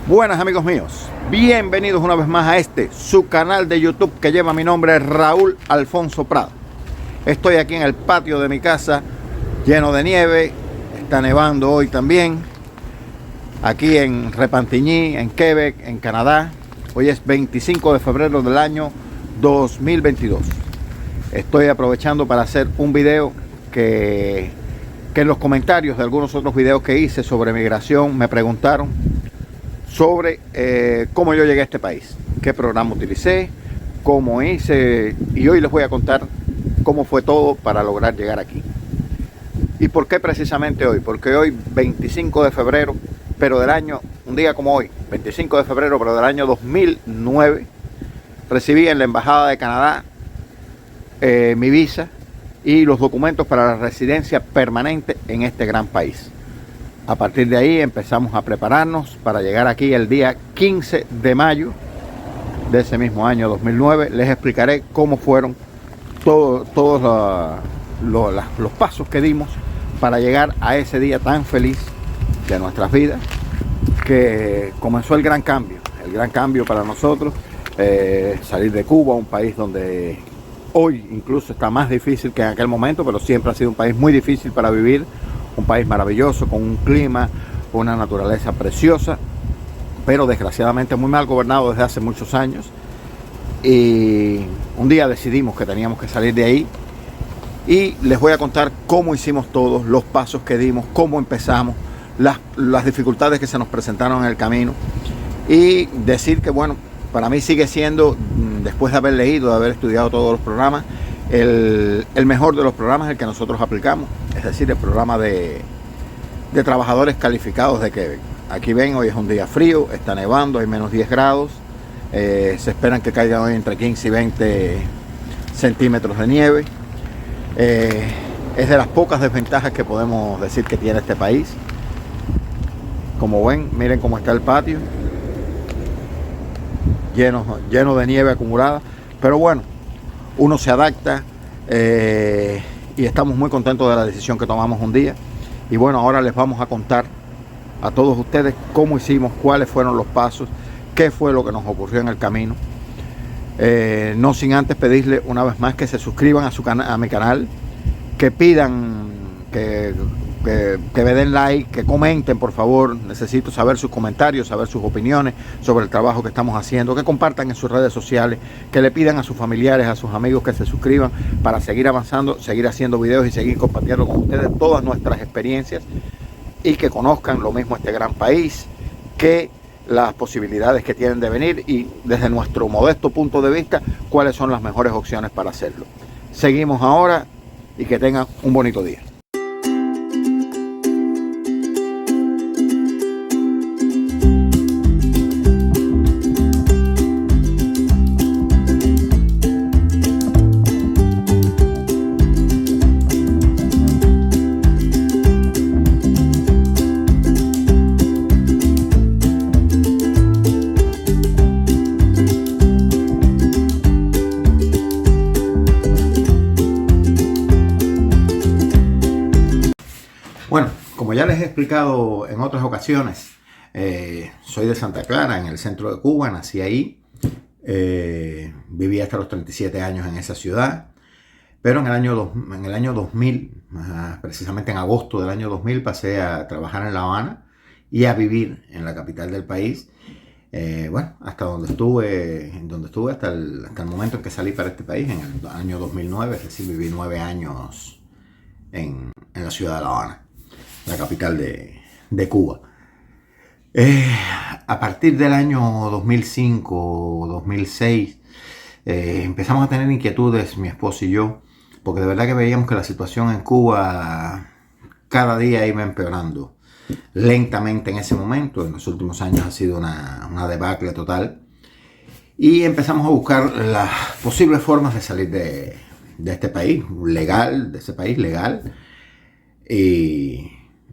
Buenas amigos míos, bienvenidos una vez más a su canal de YouTube que lleva mi nombre, Raúl Alfonso Prado. Estoy aquí en el patio de mi casa, lleno de nieve, está nevando hoy también, aquí en Repentigny, en Quebec, en Canadá. Hoy es 25 de febrero del año 2022. Estoy aprovechando para hacer un video que en los comentarios de algunos otros videos que hice sobre migración me preguntaron sobre cómo yo llegué a este país, qué programa utilicé, cómo hice, y hoy les voy a contar cómo fue todo para lograr llegar aquí. ¿Y por qué precisamente hoy? Porque hoy, 25 de febrero, pero del año, un día como hoy, 25 de febrero, pero del año 2009, recibí en la Embajada de Canadá mi visa y los documentos para la residencia permanente en este gran país. A partir de ahí empezamos a prepararnos para llegar aquí el día 15 de mayo de ese mismo año 2009. Les explicaré cómo fueron todos los pasos que dimos para llegar a ese día tan feliz de nuestras vidas, que comenzó el gran cambio para nosotros, salir de Cuba, un país donde hoy incluso está más difícil que en aquel momento, pero siempre ha sido un país muy difícil para vivir. Un país maravilloso, con un clima, una naturaleza preciosa, pero desgraciadamente muy mal gobernado desde hace muchos años. Y un día decidimos que teníamos que salir de ahí. Y les voy a contar cómo hicimos todos, los pasos que dimos, cómo empezamos, las dificultades que se nos presentaron en el camino. Y decir que, bueno, para mí sigue siendo, después de haber leído, de haber estudiado todos los programas, el mejor de los programas, el que nosotros aplicamos, es decir, el programa de trabajadores calificados de Quebec. Aquí ven, hoy es un día frío, está nevando, hay menos 10 grados, se esperan que caigan hoy entre 15 y 20 centímetros de nieve. Es de las pocas desventajas que podemos decir que tiene este país. Como ven, miren cómo está el patio, lleno de nieve acumulada, pero bueno, uno se adapta y estamos muy contentos de la decisión que tomamos un día. Y bueno, ahora les vamos a contar a todos ustedes cómo hicimos, cuáles fueron los pasos, qué fue lo que nos ocurrió en el camino. No sin antes pedirle una vez más que se suscriban a mi canal, que pidan que me den like, que comenten, por favor. Necesito saber sus comentarios, saber sus opiniones sobre el trabajo que estamos haciendo, que compartan en sus redes sociales, que le pidan a sus familiares, a sus amigos que se suscriban para seguir avanzando, seguir haciendo videos y seguir compartiendo con ustedes todas nuestras experiencias, y que conozcan lo mismo este gran país, que las posibilidades que tienen de venir, y desde nuestro modesto punto de vista, cuáles son las mejores opciones para hacerlo. Seguimos ahora y que tengan un bonito día. Bueno, como ya les he explicado en otras ocasiones, soy de Santa Clara, en el centro de Cuba, nací ahí, viví hasta los 37 años en esa ciudad, pero en el año 2000, precisamente en agosto del año 2000, pasé a trabajar en La Habana y a vivir en la capital del país, bueno, hasta donde estuve hasta el momento en que salí para este país, en el año 2009, es decir, viví 9 años en la ciudad de La Habana, la capital de Cuba. A partir del año 2005 o 2006 empezamos a tener inquietudes, mi esposo y yo, porque de verdad que veíamos que la situación en Cuba cada día iba empeorando lentamente en ese momento. En los últimos años ha sido una debacle total, y empezamos a buscar las posibles formas de salir de este país legal,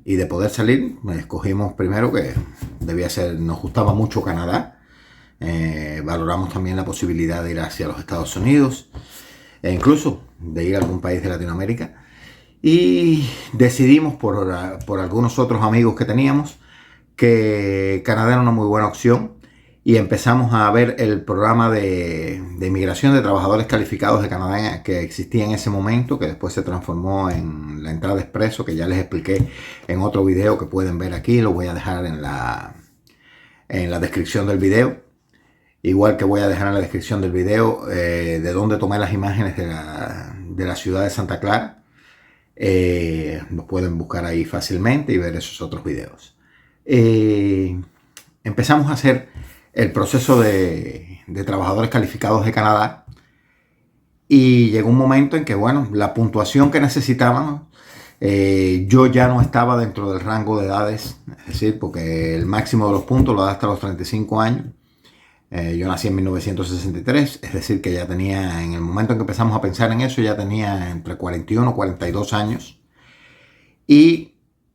y de poder salir. Escogimos primero que debía ser, nos gustaba mucho Canadá, valoramos también la posibilidad de ir hacia los Estados Unidos, e incluso de ir a algún país de Latinoamérica, y decidimos por algunos otros amigos que teníamos que Canadá era una muy buena opción y empezamos a ver el programa de inmigración de trabajadores calificados de Canadá que existía en ese momento, que después se transformó en la entrada expreso, que ya les expliqué en otro video que pueden ver aquí. Lo voy a dejar en la descripción del video. Igual que voy a dejar en la descripción del video de dónde tomé las imágenes de la ciudad de Santa Clara. Los pueden buscar ahí fácilmente y ver esos otros videos. Empezamos a hacer el proceso de trabajadores calificados de Canadá y llegó un momento en que, bueno, la puntuación que necesitábamos, yo ya no estaba dentro del rango de edades, es decir, porque el máximo de los puntos lo da hasta los 35 años. Yo nací en 1963, es decir, que ya tenía, en el momento en que empezamos a pensar en eso, ya tenía entre 41 y 42 años. Y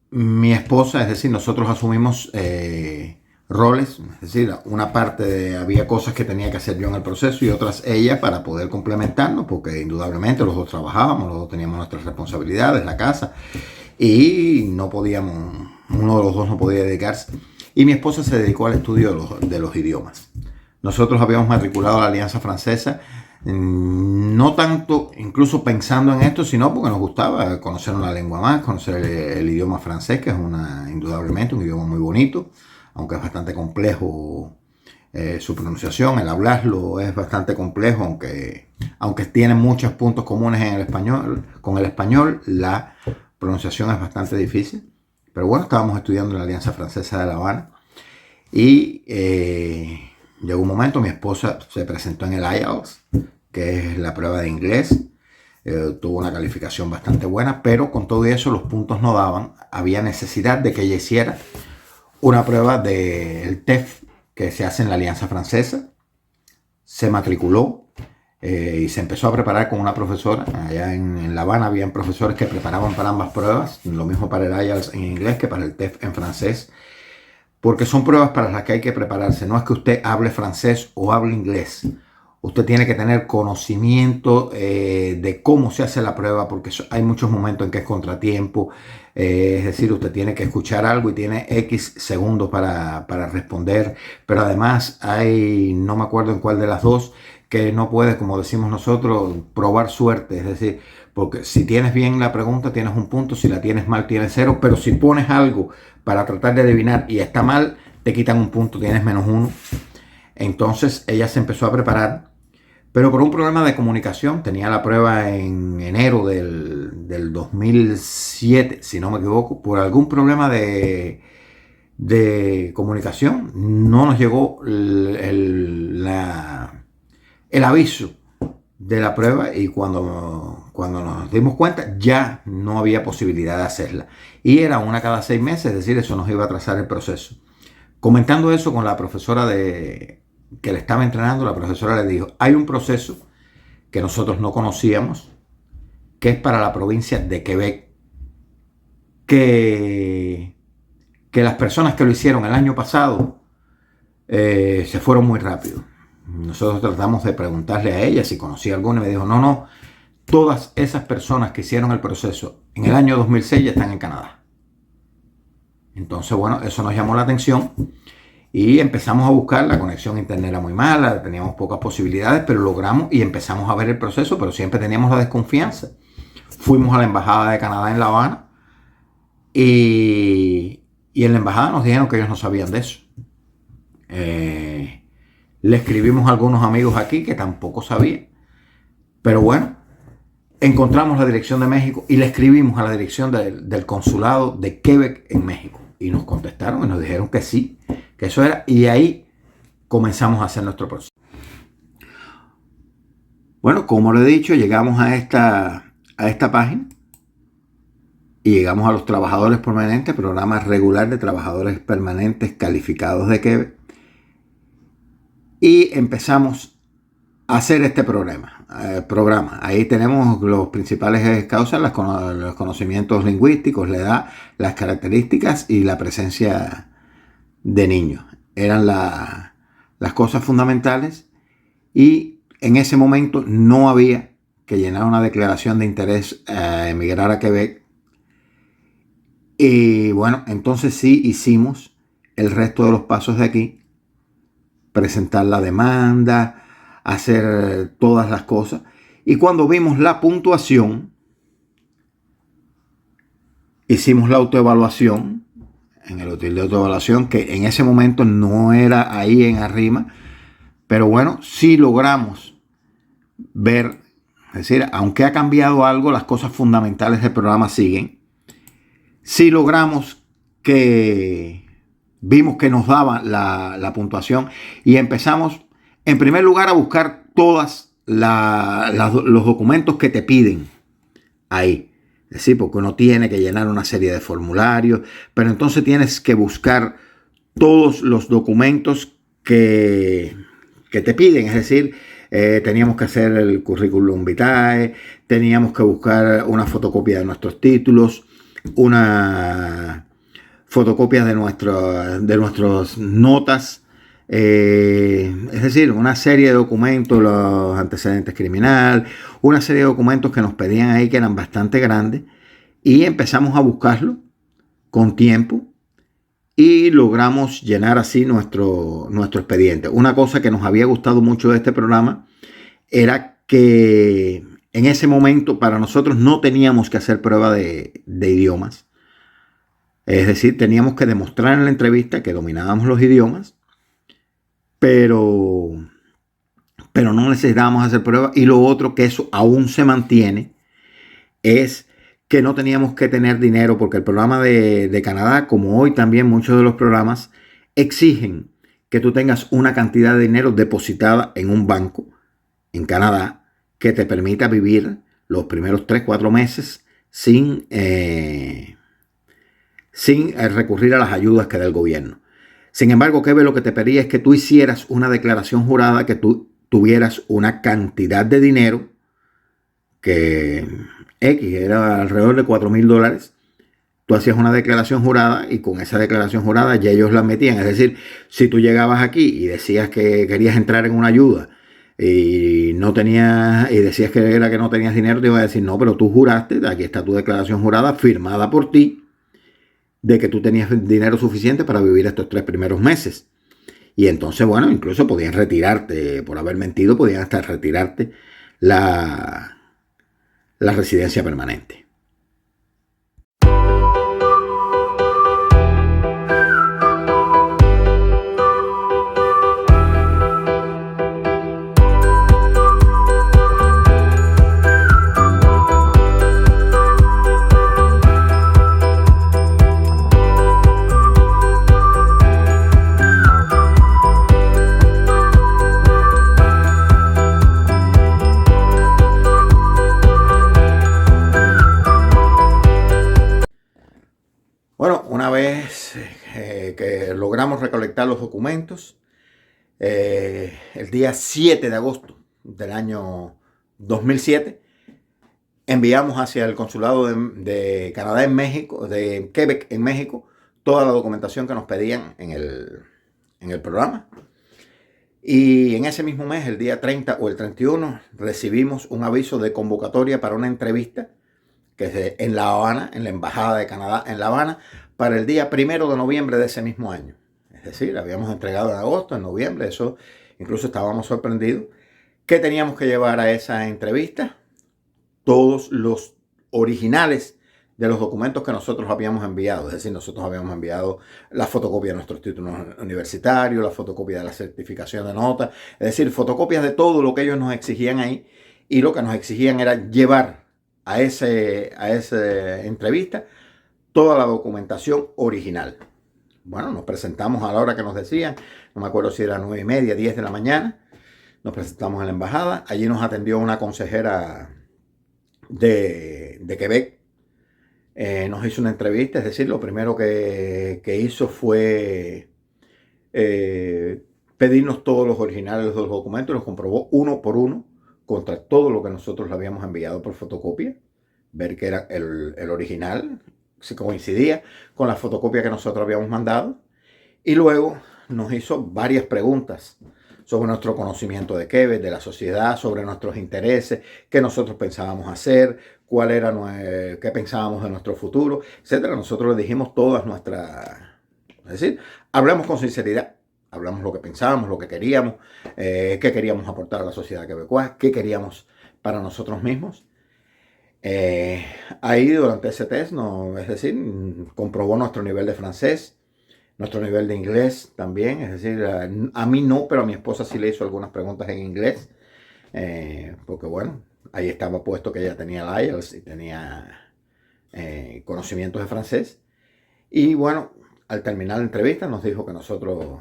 mi esposa, es decir, nosotros asumimos roles, es decir, una parte había cosas que tenía que hacer yo en el proceso y otras ella para poder complementarnos, porque indudablemente los dos trabajábamos, los dos teníamos nuestras responsabilidades, la casa, y no podíamos, uno de los dos no podía dedicarse. Y mi esposa se dedicó al estudio de los idiomas. Nosotros habíamos matriculado a la Alianza Francesa, no tanto incluso pensando en esto, sino porque nos gustaba conocer una lengua más, conocer el idioma francés, que es indudablemente un idioma muy bonito, aunque es bastante complejo su pronunciación, el hablarlo es bastante complejo, aunque tiene muchos puntos comunes en el español, con el español, la pronunciación es bastante difícil. Pero bueno, estábamos estudiando en la Alianza Francesa de La Habana y llegó un momento, mi esposa se presentó en el IELTS, que es la prueba de inglés. Tuvo una calificación bastante buena, pero con todo eso los puntos no daban. Había necesidad de que ella hiciera una prueba del TEF que se hace en la Alianza Francesa. Se matriculó y se empezó a preparar con una profesora. Allá en La Habana habían profesores que preparaban para ambas pruebas, lo mismo para el IELTS en inglés que para el TEF en francés. Porque son pruebas para las que hay que prepararse. No es que usted hable francés o hable inglés. Usted tiene que tener conocimiento de cómo se hace la prueba, porque hay muchos momentos en que es contratiempo. Es decir, usted tiene que escuchar algo y tiene X segundos para responder. Pero además hay, no me acuerdo en cuál de las dos, que no puedes, como decimos nosotros, probar suerte. Es decir, porque si tienes bien la pregunta tienes un punto, si la tienes mal tienes 0, pero si pones algo para tratar de adivinar y está mal, te quitan un punto, tienes -1. Entonces ella se empezó a preparar, pero por un problema de comunicación. Tenía la prueba en enero del 2007, si no me equivoco. Por algún problema de comunicación no nos llegó el aviso de la prueba, y cuando nos dimos cuenta ya no había posibilidad de hacerla, y era una cada 6 meses, es decir, eso nos iba a atrasar el proceso. Comentando eso con la profesora que le estaba entrenando, la profesora le dijo: hay un proceso que nosotros no conocíamos, que es para la provincia de Quebec, que las personas que lo hicieron el año pasado se fueron muy rápido. Nosotros tratamos de preguntarle a ella si conocía alguna y me dijo: no, todas esas personas que hicieron el proceso en el año 2006 ya están en Canadá. Entonces, bueno, eso nos llamó la atención y empezamos a buscar. La conexión a internet era muy mala, teníamos pocas posibilidades, pero logramos y empezamos a ver el proceso, pero siempre teníamos la desconfianza. Fuimos a la Embajada de Canadá en La Habana y en la embajada nos dijeron que ellos no sabían de eso. Le escribimos a algunos amigos aquí que tampoco sabían. Pero bueno, encontramos la dirección de México y le escribimos a la dirección del consulado de Quebec en México. Y nos contestaron y nos dijeron que sí, que eso era. Y ahí comenzamos a hacer nuestro proceso. Bueno, como lo he dicho, llegamos a esta página y llegamos a los trabajadores permanentes, programa regular de trabajadores permanentes calificados de Quebec. Y empezamos a hacer este programa. Ahí tenemos los principales causas, los conocimientos lingüísticos, la edad, las características y la presencia de niños. Eran las cosas fundamentales, y en ese momento no había que llenar una declaración de interés a emigrar a Quebec. Y bueno, entonces sí hicimos el resto de los pasos de aquí, presentar la demanda, hacer todas las cosas. Y cuando vimos la puntuación, hicimos la autoevaluación, en el hotel de autoevaluación, que en ese momento no era ahí en arriba, pero bueno, sí logramos ver, es decir, aunque ha cambiado algo, las cosas fundamentales del programa siguen. Sí logramos que vimos que nos daba la puntuación y empezamos, en primer lugar, a buscar todos los documentos que te piden ahí. Es decir, porque uno tiene que llenar una serie de formularios, pero entonces tienes que buscar todos los documentos que te piden. Es decir, teníamos que hacer el currículum vitae, teníamos que buscar una fotocopia de nuestros títulos, una fotocopia de nuestras notas, es decir, una serie de documentos, los antecedentes criminales, una serie de documentos que nos pedían ahí que eran bastante grandes, y empezamos a buscarlo con tiempo y logramos llenar así nuestro expediente. Una cosa que nos había gustado mucho de este programa era que en ese momento para nosotros no teníamos que hacer prueba de idiomas. Es decir, teníamos que demostrar en la entrevista que dominábamos los idiomas, pero no necesitábamos hacer pruebas. Y lo otro, que eso aún se mantiene, es que no teníamos que tener dinero, porque el programa de Canadá, como hoy también muchos de los programas, exigen que tú tengas una cantidad de dinero depositada en un banco en Canadá que te permita vivir los primeros 3-4 meses sin recurrir a las ayudas que da el gobierno. Sin embargo, Kevin lo que te pedía es que tú hicieras una declaración jurada, que tú tuvieras una cantidad de dinero que era alrededor de $4,000. Tú hacías una declaración jurada y con esa declaración jurada ya ellos la metían. Es decir, si tú llegabas aquí y decías que querías entrar en una ayuda y no tenías, y decías que no tenías dinero, te iba a decir, no, pero tú juraste, aquí está tu declaración jurada firmada por ti, de que tú tenías dinero suficiente para vivir estos 3 primeros meses. Y entonces, bueno, incluso podían retirarte, por haber mentido, podían hasta retirarte la residencia permanente. Bueno, una vez que logramos recolectar los documentos, el día 7 de agosto del año 2007, enviamos hacia el consulado de Canadá en México, de Quebec en México, toda la documentación que nos pedían en el programa. Y en ese mismo mes, el día 30 o el 31, recibimos un aviso de convocatoria para una entrevista que es en La Habana, en la Embajada de Canadá en La Habana, para el día 1 de noviembre de ese mismo año. Es decir, habíamos entregado en agosto, en noviembre, eso incluso estábamos sorprendidos. ¿Qué teníamos que llevar a esa entrevista? Todos los originales de los documentos que nosotros habíamos enviado. Es decir, nosotros habíamos enviado la fotocopia de nuestros títulos universitarios, la fotocopia de la certificación de notas, es decir, fotocopias de todo lo que ellos nos exigían ahí, y lo que nos exigían era llevar a esa entrevista toda la documentación original. Bueno, nos presentamos a la hora que nos decían, no me acuerdo si era 9:30, 10 de la mañana, nos presentamos en la embajada. Allí nos atendió una consejera de Quebec, nos hizo una entrevista. Es decir, lo primero que hizo fue pedirnos todos los originales de los documentos, los comprobó uno por uno contra todo lo que nosotros le habíamos enviado por fotocopia, ver que era el original, si coincidía con la fotocopia que nosotros habíamos mandado. Y luego nos hizo varias preguntas sobre nuestro conocimiento de Quebec, de la sociedad, sobre nuestros intereses, qué nosotros pensábamos hacer, qué pensábamos de nuestro futuro, etcétera. Nosotros le dijimos todas Es decir, hablamos con sinceridad, hablamos lo que pensábamos, lo que queríamos, qué queríamos aportar a la sociedad quebecoa, qué queríamos para nosotros mismos. Ahí durante ese test, es decir, comprobó nuestro nivel de francés, nuestro nivel de inglés también, es decir, a mí no, pero a mi esposa sí le hizo algunas preguntas en inglés, porque bueno, ahí estaba puesto que ella tenía el IELTS y tenía conocimientos de francés. Y bueno, al terminar la entrevista nos dijo que nosotros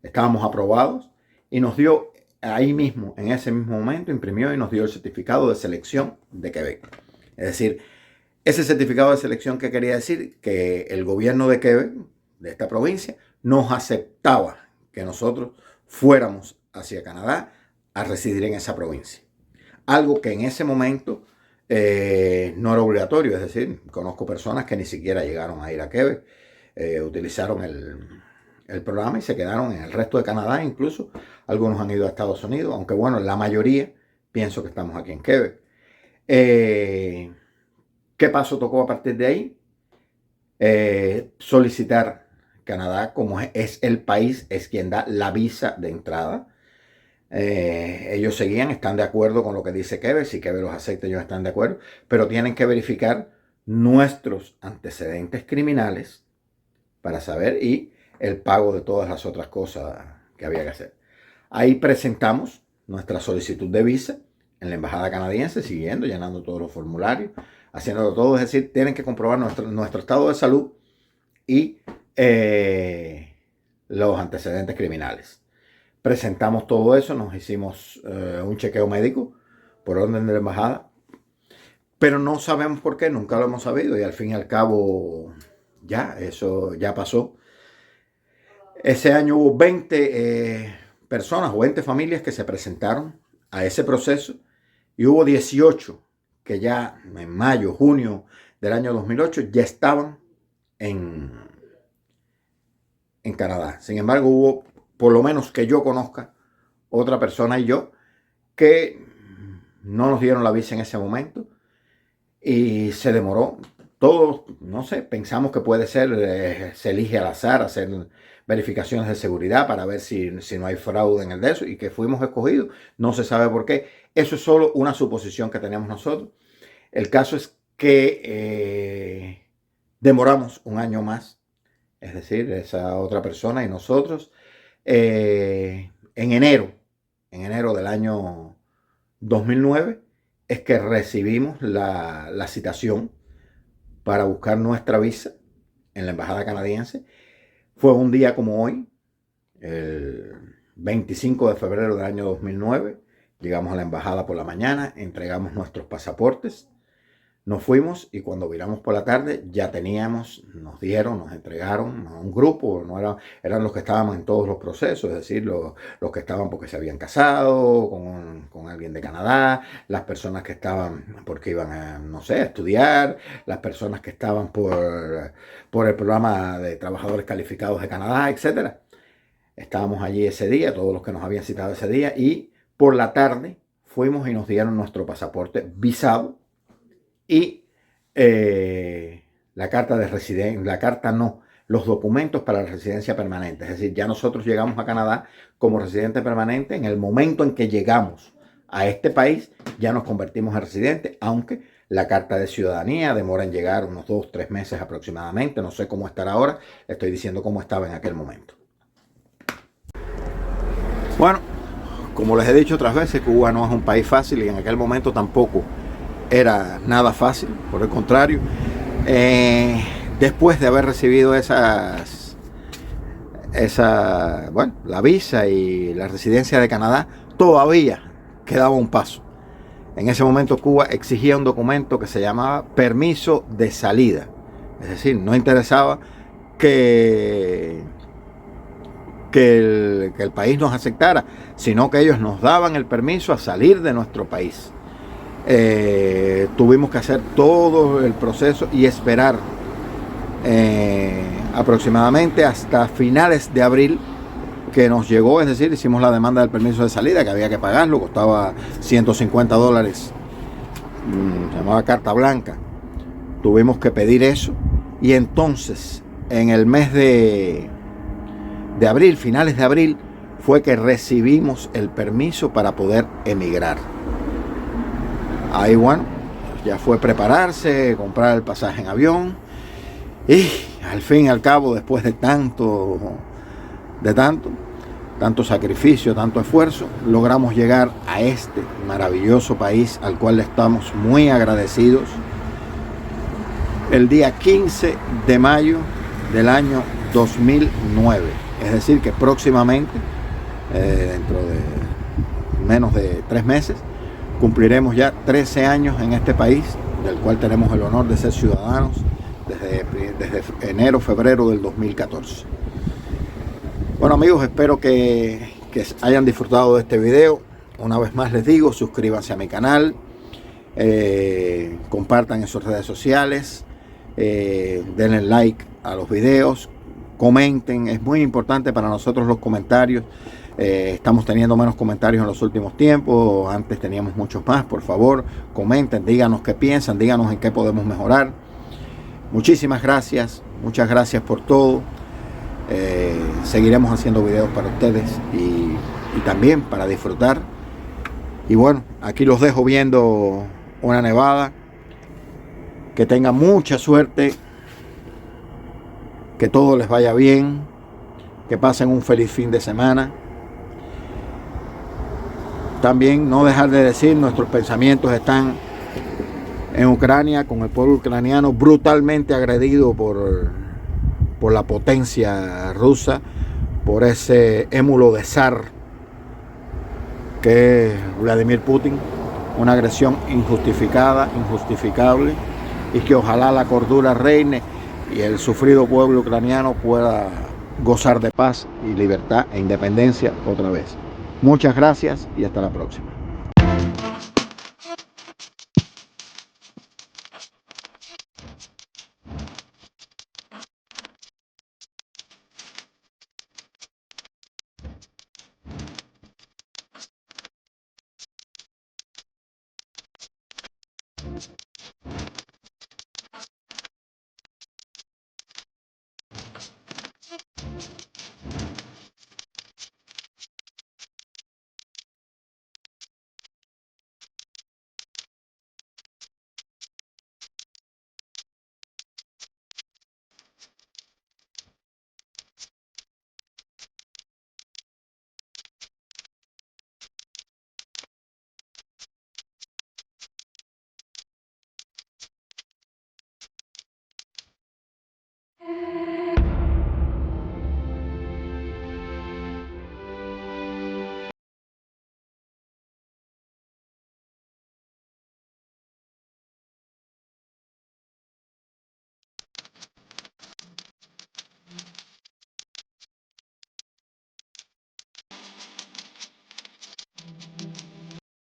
estábamos aprobados y nos dio ahí mismo, en ese mismo momento, imprimió y nos dio el certificado de selección de Quebec. Es decir, ese certificado de selección, ¿qué quería decir? Que el gobierno de Quebec, de esta provincia, nos aceptaba que nosotros fuéramos hacia Canadá a residir en esa provincia. Algo que en ese momento no era obligatorio, es decir, conozco personas que ni siquiera llegaron a ir a Quebec, utilizaron el programa y se quedaron en el resto de Canadá, incluso algunos han ido a Estados Unidos, aunque bueno, la mayoría pienso que estamos aquí en Quebec. ¿Qué paso tocó a partir de ahí? Solicitar Canadá, como es el país, es quien da la visa de entrada. Ellos seguían, están de acuerdo con lo que dice Quebec, si Quebec los acepta ellos están de acuerdo, pero tienen que verificar nuestros antecedentes criminales para saber y el pago de todas las otras cosas que había que hacer. Ahí presentamos nuestra solicitud de visa en la embajada canadiense, siguiendo, llenando todos los formularios, haciéndolo todo, es decir, tienen que comprobar nuestro estado de salud y los antecedentes criminales. Presentamos todo eso, nos hicimos un chequeo médico por orden de la embajada, pero no sabemos por qué, nunca lo hemos sabido y al fin y al cabo ya, eso ya pasó. Ese año hubo 20 personas o 20 familias que se presentaron a ese proceso y hubo 18 que ya en mayo, junio del año 2008 ya estaban en Canadá. Sin embargo, hubo, por lo menos que yo conozca, otra persona y yo que no nos dieron la visa en ese momento y se demoró. Todos, no sé, pensamos que puede ser, se elige al azar, hacer verificaciones de seguridad para ver si no hay fraude en el de eso y que fuimos escogidos. No se sabe por qué. Eso es solo una suposición que tenemos nosotros. El caso es que demoramos un año más, es decir, esa otra persona y nosotros, en enero del año 2009 es que recibimos la citación para buscar nuestra visa en la embajada canadiense. Fue un día como hoy, el 25 de febrero del año 2009. Llegamos a la embajada por la mañana, entregamos nuestros pasaportes, nos fuimos y cuando viramos por la tarde ya teníamos, nos entregaron a un grupo, eran los que estaban en todos los procesos, es decir, los que estaban porque se habían casado con alguien de Canadá, las personas que estaban porque iban a, no sé, a estudiar, las personas que estaban por el programa de trabajadores calificados de Canadá, etc. Estábamos allí ese día, todos los que nos habían citado ese día, y por la tarde fuimos y nos dieron nuestro pasaporte visado y la carta de residencia, los documentos para la residencia permanente. Es decir, ya nosotros llegamos a Canadá como residente permanente. En el momento en que llegamos a este país, ya nos convertimos en residente, aunque la carta de ciudadanía demora en llegar unos 2-3 meses aproximadamente. No sé cómo estará ahora, estoy diciendo cómo estaba en aquel momento. Bueno, como les he dicho otras veces, Cuba no es un país fácil y en aquel momento tampoco era nada fácil, por el contrario. Después de haber recibido la visa y la residencia de Canadá, todavía quedaba un paso. En ese momento Cuba exigía un documento que se llamaba permiso de salida. Es decir, no interesaba que el país nos aceptara, sino que ellos nos daban el permiso a salir de nuestro país. Tuvimos que hacer todo el proceso y esperar aproximadamente hasta finales de abril que nos llegó, es decir, hicimos la demanda del permiso de salida que había que pagarlo, costaba $150, se llamaba carta blanca. Tuvimos que pedir eso y entonces en el mes de abril, finales de abril, fue que recibimos el permiso para poder emigrar. Ahí bueno, ya fue prepararse, comprar el pasaje en avión y al fin y al cabo, después de tanto sacrificio, tanto esfuerzo, logramos llegar a este maravilloso país al cual le estamos muy agradecidos. El día 15 de mayo del año 2009, es decir que próximamente, dentro de menos de 3 meses, cumpliremos ya 13 años en este país, del cual tenemos el honor de ser ciudadanos desde enero, febrero del 2014. Bueno amigos, espero que hayan disfrutado de este video. Una vez más les digo, suscríbanse a mi canal, compartan en sus redes sociales, denle like a los videos, comenten, es muy importante para nosotros los comentarios. Estamos teniendo menos comentarios en los últimos tiempos, antes teníamos muchos más. Por favor, comenten, díganos qué piensan, díganos en qué podemos mejorar. Muchísimas gracias, muchas gracias por todo. Seguiremos haciendo videos para ustedes y también para disfrutar. Y bueno, aquí los dejo viendo una nevada. Que tengan mucha suerte, que todo les vaya bien, que pasen un feliz fin de semana. También no dejar de decir, nuestros pensamientos están en Ucrania, con el pueblo ucraniano brutalmente agredido por la potencia rusa, por ese émulo de zar que es Vladimir Putin. Una agresión injustificada, injustificable, y que ojalá la cordura reine y el sufrido pueblo ucraniano pueda gozar de paz y libertad e independencia otra vez. Muchas gracias y hasta la próxima.